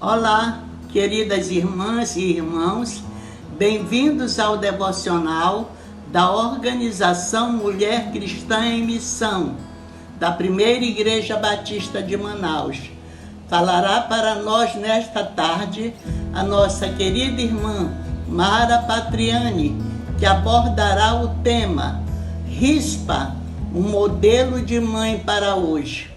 Olá, queridas irmãs e irmãos, bem-vindos ao devocional da Organização Mulher Cristã em Missão, da Primeira Igreja Batista de Manaus. Falará para nós nesta tarde a nossa querida irmã Mara Patriani, que abordará o tema Rispa, um modelo de mãe para hoje.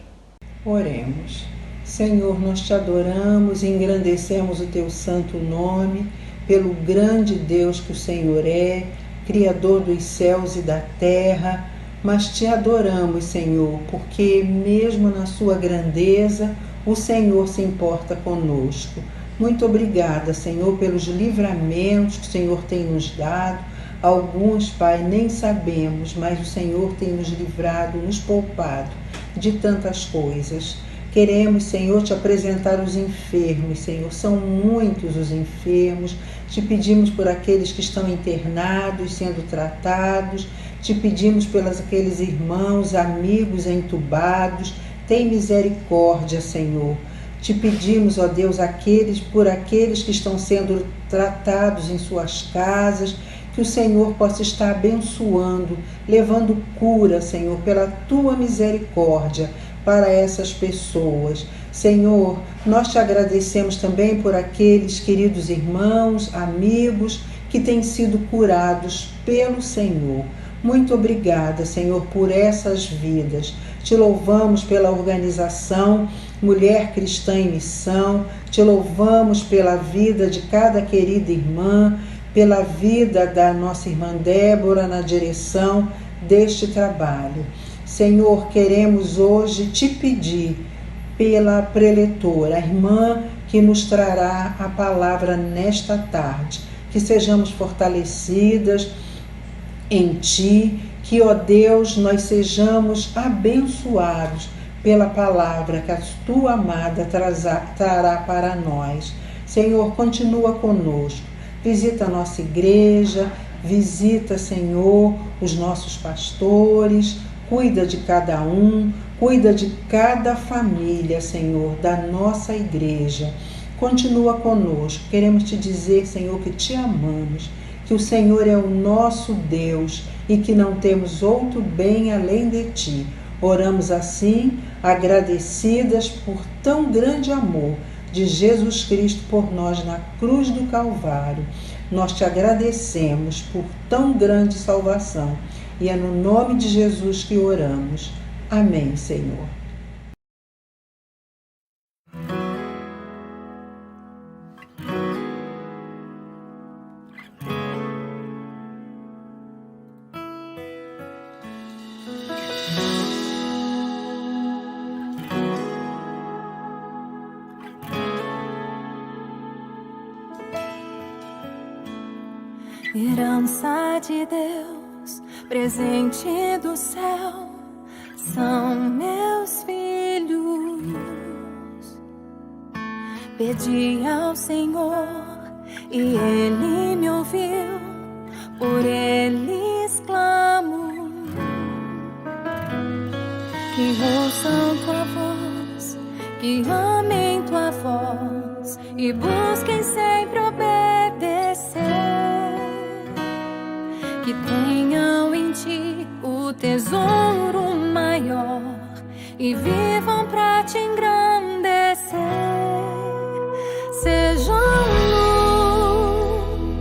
Oremos. Senhor, nós te adoramos e engrandecemos o teu santo nome, pelo grande Deus que o Senhor é, Criador dos céus e da terra, mas te adoramos, Senhor, porque mesmo na sua grandeza, o Senhor se importa conosco. Muito obrigada, Senhor, pelos livramentos que o Senhor tem nos dado. Alguns, Pai, nem sabemos, mas o Senhor tem nos livrado, nos poupado de tantas coisas. Queremos, Senhor, te apresentar os enfermos, Senhor. São muitos os enfermos. Te pedimos por aqueles que estão internados, sendo tratados. Te pedimos pelos aqueles irmãos, amigos entubados. Tem misericórdia, Senhor. Te pedimos, ó Deus, por aqueles que estão sendo tratados em suas casas, que o Senhor possa estar abençoando, levando cura, Senhor, pela tua misericórdia para essas pessoas. Senhor, nós te agradecemos também por aqueles queridos irmãos, amigos que têm sido curados pelo Senhor. Muito obrigada, Senhor, por essas vidas. Te louvamos pela organização Mulher Cristã em Missão, te louvamos pela vida de cada querida irmã, pela vida da nossa irmã Débora na direção deste trabalho. Senhor, queremos hoje te pedir pela preletora, a irmã que nos trará a palavra nesta tarde, que sejamos fortalecidas em ti, que, ó Deus, nós sejamos abençoados pela palavra que a tua amada trará para nós. Senhor, continua conosco, visita a nossa igreja, visita, Senhor, os nossos pastores, cuida de cada um, cuida de cada família, Senhor, da nossa igreja. Continua conosco. Queremos te dizer, Senhor, que te amamos, que o Senhor é o nosso Deus e que não temos outro bem além de ti. Oramos assim, agradecidas por tão grande amor de Jesus Cristo por nós na cruz do Calvário. Nós te agradecemos por tão grande salvação. E é no nome de Jesus que oramos. Amém, Senhor. Herança de Deus, presente do céu, são meus filhos. Pedi ao Senhor e Ele me ouviu, por eles clamo. Que ouçam tua voz, que amem tua voz e busquem sempre obedecer. Que tenham em ti o tesouro maior e vivam pra te engrandecer. Sejam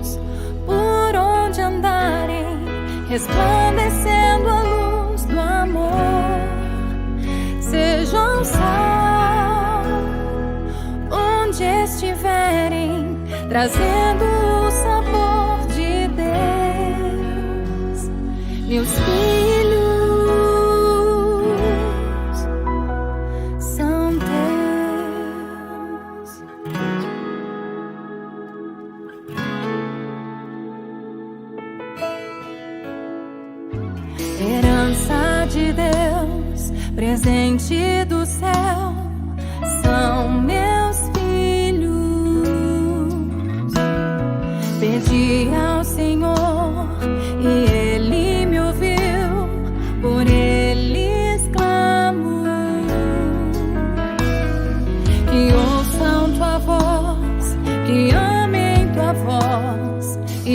luz por onde andarem, resplandecendo a luz do amor. Sejam sal onde estiverem, trazendo o sabor de Deus. Meus filhos são teus. Herança de Deus, presente do céu, são meus filhos. Pedi ao Senhor e Ele me ouviu, por eles clamo. Que ouçam tua voz,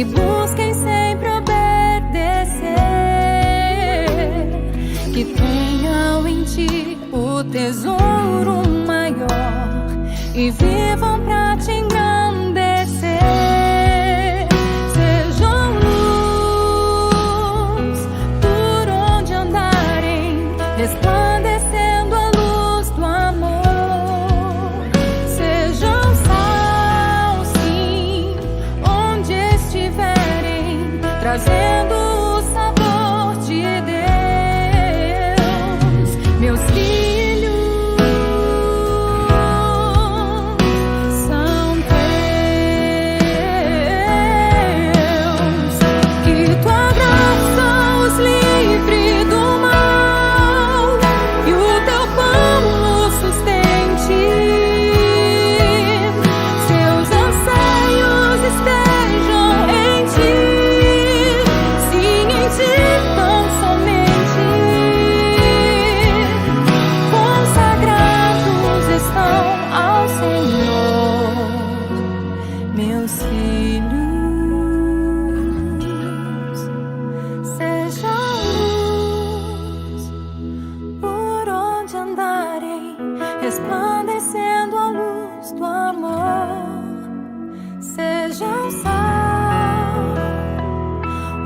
e busquem sempre obedecer, que tenham em ti o tesouro maior e vivam pra te engrandecer. Sejam luz por onde andarem, resplandecendo a luz do amor. Sejam sal, sim, onde estiverem, trazendo o sabor de Deus. Meus filhos são teus, que tua graça os livre do mal e o teu pão os sustente. Seus anseios estejam em ti, sim, em ti tão somente. Consagrados estão ao Senhor, meus filhos. Sejam luz por onde andarem, resplandecendo a luz do amor. Sejam sal,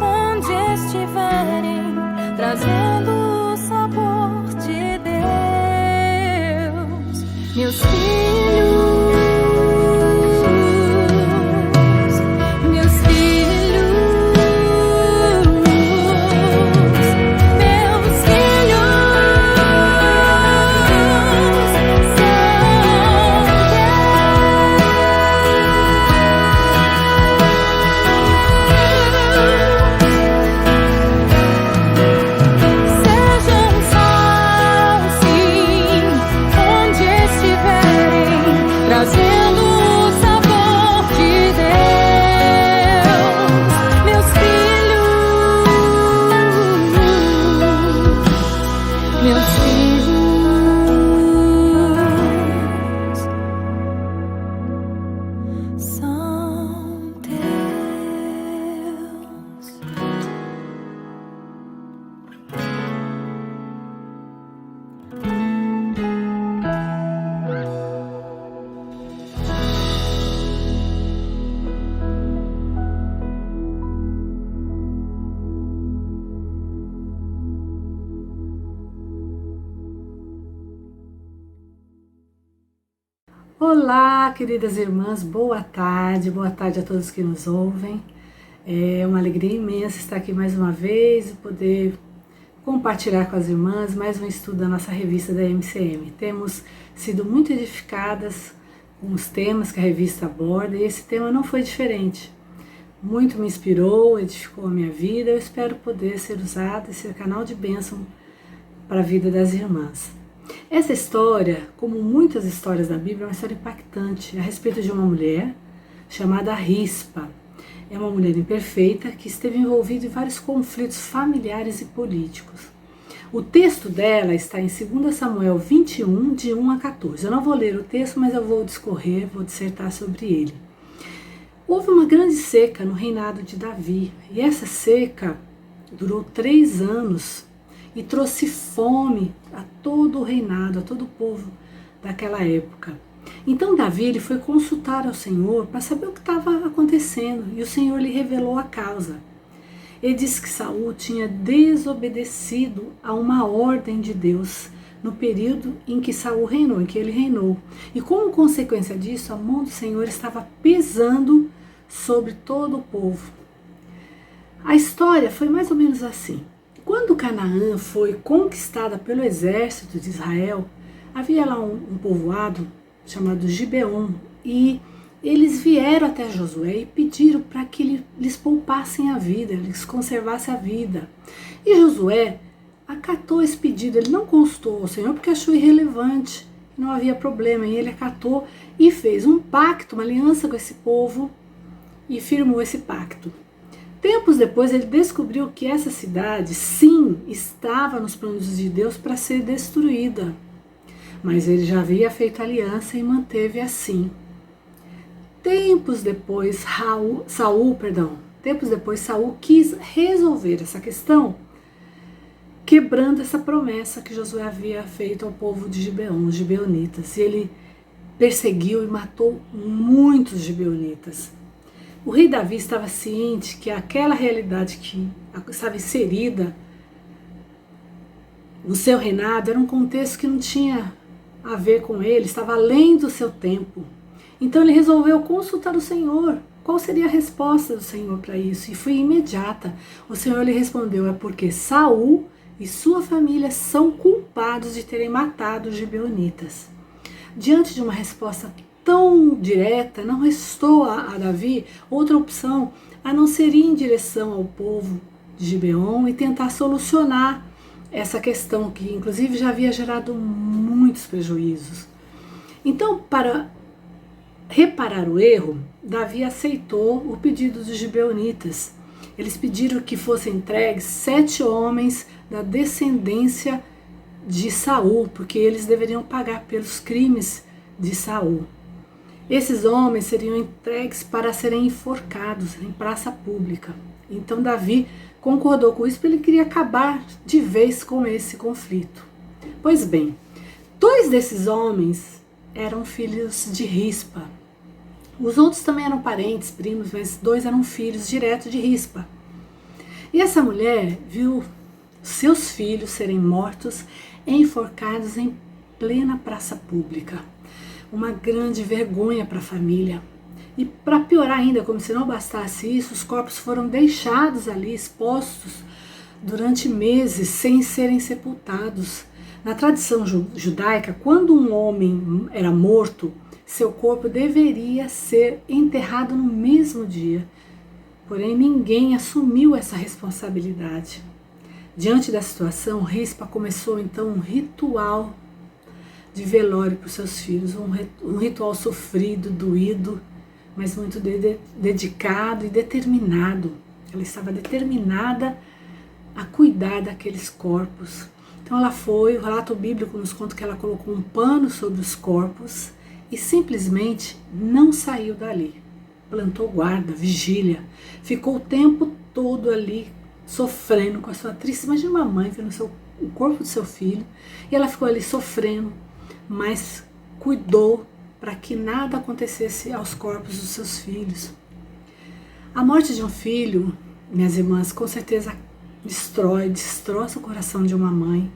onde estiverem, trazendo o sabor de Deus. Meus filhos, meus filhos, meus filhos sejam sal, sim, onde estiverem, trazendo o sabor de Deus. Meus filhos são teus. Olá, queridas irmãs, boa tarde a todos que nos ouvem. É uma alegria imensa estar aqui mais uma vez e poder compartilhar com as irmãs mais um estudo da nossa revista da MCM. Temos sido muito edificadas com os temas que a revista aborda e esse tema não foi diferente. Muito me inspirou, edificou a minha vida. Eu espero poder ser usada e ser canal de bênção para a vida das irmãs. Essa história, como muitas histórias da Bíblia, é uma história impactante a respeito de uma mulher chamada Rispa. É uma mulher imperfeita que esteve envolvida em vários conflitos familiares e políticos. O texto dela está em 2 Samuel 21, de 1 a 14. Eu não vou ler o texto, mas eu vou discorrer, vou dissertar sobre ele. Houve uma grande seca no reinado de Davi, e essa seca durou 3 anos e trouxe fome a todo o reinado, a todo o povo daquela época. Então Davi ele foi consultar ao Senhor para saber o que estava acontecendo, e o Senhor lhe revelou a causa. Ele disse que Saul tinha desobedecido a uma ordem de Deus no período em que Saul reinou, em que ele reinou. E como consequência disso, a mão do Senhor estava pesando sobre todo o povo. A história foi mais ou menos assim. Quando Canaã foi conquistada pelo exército de Israel, havia lá um povoado chamado Gibeon, e eles vieram até Josué e pediram para que lhes poupassem a vida, lhes conservassem a vida. E Josué acatou esse pedido, ele não consultou ao Senhor porque achou irrelevante, não havia problema, e ele acatou e fez um pacto, uma aliança com esse povo e firmou esse pacto. Tempos depois ele descobriu que essa cidade, sim, estava nos planos de Deus para ser destruída, mas ele já havia feito aliança e manteve assim. Tempos depois, Tempos depois, Saul quis resolver essa questão, quebrando essa promessa que Josué havia feito ao povo de Gibeon, os gibeonitas. E ele perseguiu e matou muitos gibeonitas. O rei Davi estava ciente que aquela realidade que estava inserida no seu reinado era um contexto que não tinha a ver com ele, estava além do seu tempo. Então ele resolveu consultar o Senhor. Qual seria a resposta do Senhor para isso? E foi imediata. O Senhor lhe respondeu: é porque Saul e sua família são culpados de terem matado os gibeonitas. Diante de uma resposta tão direta, não restou a Davi outra opção a não ser ir em direção ao povo de Gibeon e tentar solucionar essa questão que inclusive já havia gerado muitos prejuízos. Então, para reparar o erro, Davi aceitou o pedido dos gibeonitas. Eles pediram que fossem entregues 7 homens da descendência de Saul, porque eles deveriam pagar pelos crimes de Saul. Esses homens seriam entregues para serem enforcados em praça pública. Então Davi concordou com isso, porque ele queria acabar de vez com esse conflito. Pois bem, 2 desses homens eram filhos de Rispa. Os outros também eram parentes, primos, mas 2 eram filhos diretos de Rispa. E essa mulher viu seus filhos serem mortos, enforcados em plena praça pública. Uma grande vergonha para a família. E para piorar ainda, como se não bastasse isso, os corpos foram deixados ali, expostos, durante meses, sem serem sepultados. Na tradição judaica, quando um homem era morto, seu corpo deveria ser enterrado no mesmo dia. Porém, ninguém assumiu essa responsabilidade. Diante da situação, Rispa começou então um ritual de velório para os seus filhos, um ritual sofrido, doído, mas muito dedicado e determinado. Ela estava determinada a cuidar daqueles corpos. Então ela foi, o relato bíblico nos conta que ela colocou um pano sobre os corpos e simplesmente não saiu dali. Plantou guarda, vigília, ficou o tempo todo ali sofrendo com a sua triste. Imagina uma mãe vendo o corpo do seu filho e ela ficou ali sofrendo, mas cuidou para que nada acontecesse aos corpos dos seus filhos. A morte de um filho, minhas irmãs, com certeza destroça o coração de uma mãe.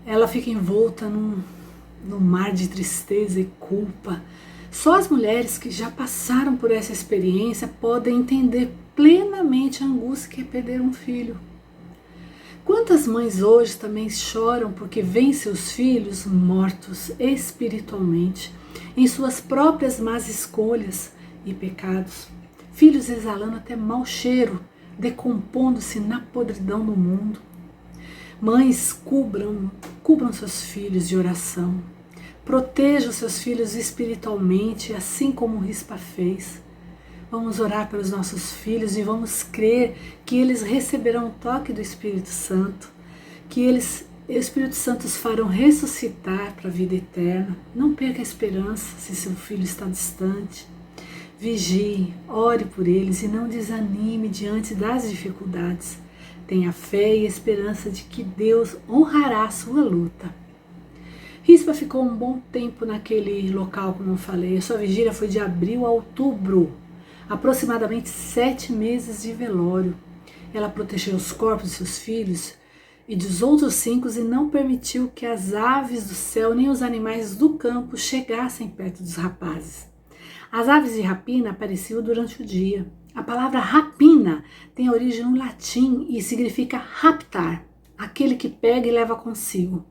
Ela fica envolta num mar de tristeza e culpa. Só as mulheres que já passaram por essa experiência podem entender plenamente a angústia que é perder um filho. Quantas mães hoje também choram porque veem seus filhos mortos espiritualmente, em suas próprias más escolhas e pecados, filhos exalando até mau cheiro, decompondo-se na podridão do mundo. Mães, cubram seus filhos de oração, protejam seus filhos espiritualmente, assim como Rispa fez. Vamos orar pelos nossos filhos e vamos crer que eles receberão o toque do Espírito Santo, que o Espírito Santo os farão ressuscitar para a vida eterna. Não perca a esperança se seu filho está distante. Vigie, ore por eles e não desanime diante das dificuldades. Tenha fé e esperança de que Deus honrará a sua luta. Rispa ficou um bom tempo naquele local, como eu falei. A sua vigília foi de abril a outubro. Aproximadamente 7 meses de velório. Ela protegeu os corpos de seus filhos e dos outros 5 e não permitiu que as aves do céu nem os animais do campo chegassem perto dos rapazes. As aves de rapina apareciam durante o dia. A palavra rapina tem origem no latim e significa raptar, aquele que pega e leva consigo.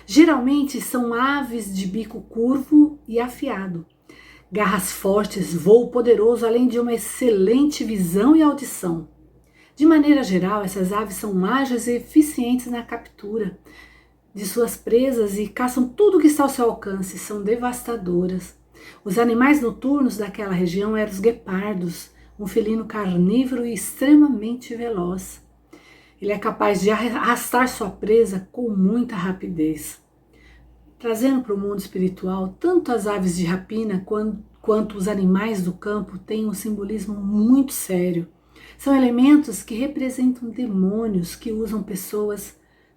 Geralmente são aves de bico curvo e afiado. Garras fortes, voo poderoso, além de uma excelente visão e audição. De maneira geral, essas aves são ágeis e eficientes na captura de suas presas e caçam tudo que está ao seu alcance, são devastadoras. Os animais noturnos daquela região eram os guepardos, um felino carnívoro e extremamente veloz. Ele é capaz de arrastar sua presa com muita rapidez. Trazendo para o mundo espiritual, tanto as aves de rapina quanto os animais do campo têm um simbolismo muito sério. São elementos que representam demônios que usam pessoas,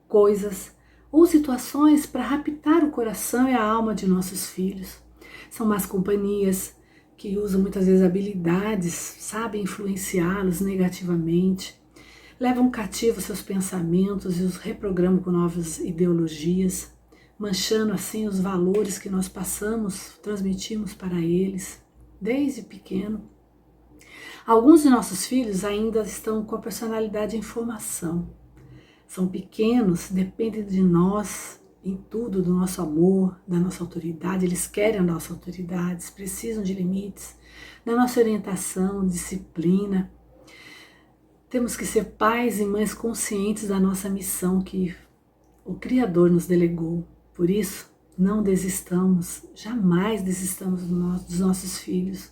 coisas ou situações para raptar o coração e a alma de nossos filhos. São más companhias que usam muitas vezes habilidades, sabem influenciá-los negativamente, levam cativos seus pensamentos e os reprogramam com novas ideologias, manchando assim os valores que nós passamos, transmitimos para eles desde pequeno. Alguns de nossos filhos ainda estão com a personalidade em formação. São pequenos, dependem de nós em tudo, do nosso amor, da nossa autoridade. Eles querem a nossa autoridade, precisam de limites, da nossa orientação, disciplina. Temos que ser pais e mães conscientes da nossa missão que o Criador nos delegou. Por isso, não desistamos, jamais desistamos dos nossos filhos.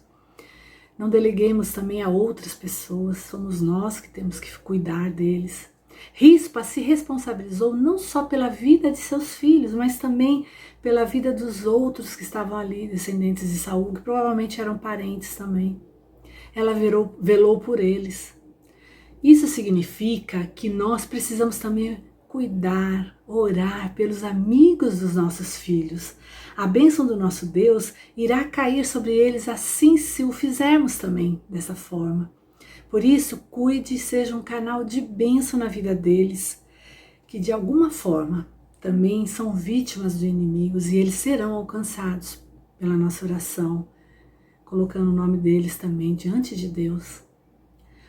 Não deleguemos também a outras pessoas, somos nós que temos que cuidar deles. Rispa se responsabilizou não só pela vida de seus filhos, mas também pela vida dos outros que estavam ali, descendentes de Saul, que provavelmente eram parentes também. Ela velou por eles. Isso significa que nós precisamos também cuidar, orar pelos amigos dos nossos filhos. A bênção do nosso Deus irá cair sobre eles assim se o fizermos também dessa forma. Por isso, cuide e seja um canal de bênção na vida deles, que de alguma forma também são vítimas dos inimigos e eles serão alcançados pela nossa oração, colocando o nome deles também diante de Deus.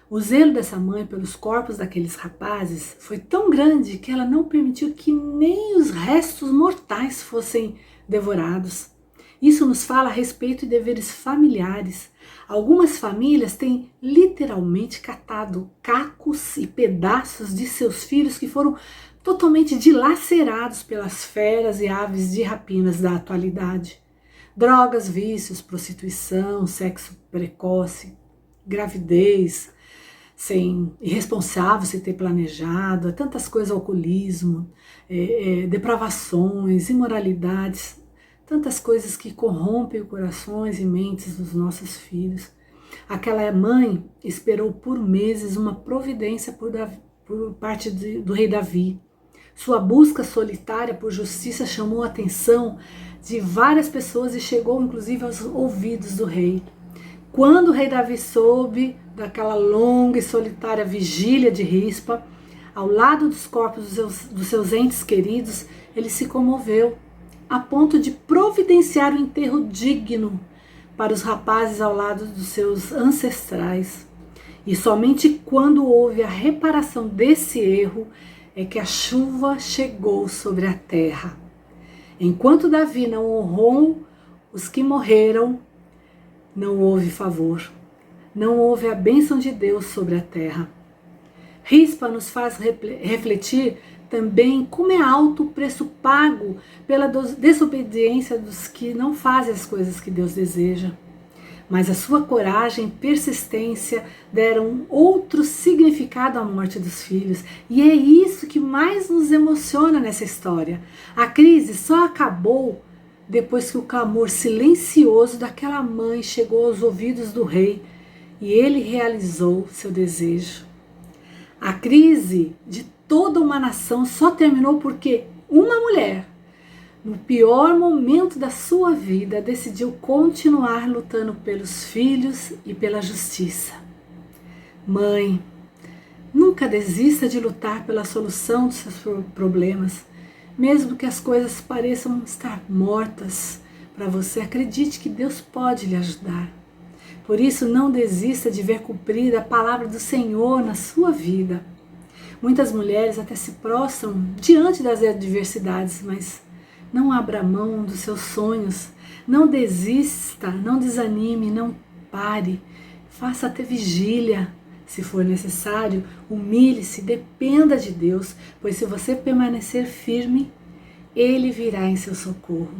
O zelo dessa mãe pelos corpos daqueles rapazes foi tão grande que ela não permitiu que nem os restos mortais fossem devorados. Isso nos fala a respeito de deveres familiares. Algumas famílias têm literalmente catado cacos e pedaços de seus filhos que foram totalmente dilacerados pelas feras e aves de rapinas da atualidade. Drogas, vícios, prostituição, sexo precoce, gravidez irresponsável sem ter planejado, tantas coisas, alcoolismo, depravações, imoralidades, tantas coisas que corrompem os corações e mentes dos nossos filhos. Aquela mãe esperou por meses uma providência por parte do rei Davi. Sua busca solitária por justiça chamou a atenção de várias pessoas e chegou inclusive aos ouvidos do rei. Quando o rei Davi soube daquela longa e solitária vigília de Rispa, ao lado dos corpos dos seus entes queridos, ele se comoveu, a ponto de providenciar um enterro digno para os rapazes ao lado dos seus ancestrais. E somente quando houve a reparação desse erro é que a chuva chegou sobre a terra. Enquanto Davi não honrou os que morreram, não houve favor, não houve a bênção de Deus sobre a terra. Rispa nos faz refletir também como é alto o preço pago pela desobediência dos que não fazem as coisas que Deus deseja. Mas a sua coragem e persistência deram outro significado à morte dos filhos. E é isso que mais nos emociona nessa história. A crise só acabou depois que o clamor silencioso daquela mãe chegou aos ouvidos do rei e ele realizou seu desejo. A crise de toda uma nação só terminou porque uma mulher, no pior momento da sua vida, decidiu continuar lutando pelos filhos e pela justiça. Mãe, nunca desista de lutar pela solução dos seus problemas, mesmo que as coisas pareçam estar mortas para você. Acredite que Deus pode lhe ajudar. Por isso, não desista de ver cumprida a palavra do Senhor na sua vida. Muitas mulheres até se prostram diante das adversidades, mas não abra mão dos seus sonhos. Não desista, não desanime, não pare. Faça até vigília. Se for necessário, humilhe-se, dependa de Deus, pois se você permanecer firme, Ele virá em seu socorro.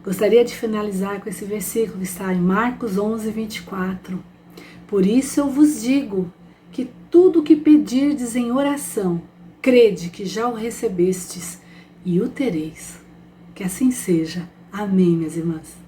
Gostaria de finalizar com esse versículo que está em Marcos 11, 24. Por isso eu vos digo que tudo o que pedirdes em oração, crede que já o recebestes e o tereis. Que assim seja. Amém, minhas irmãs.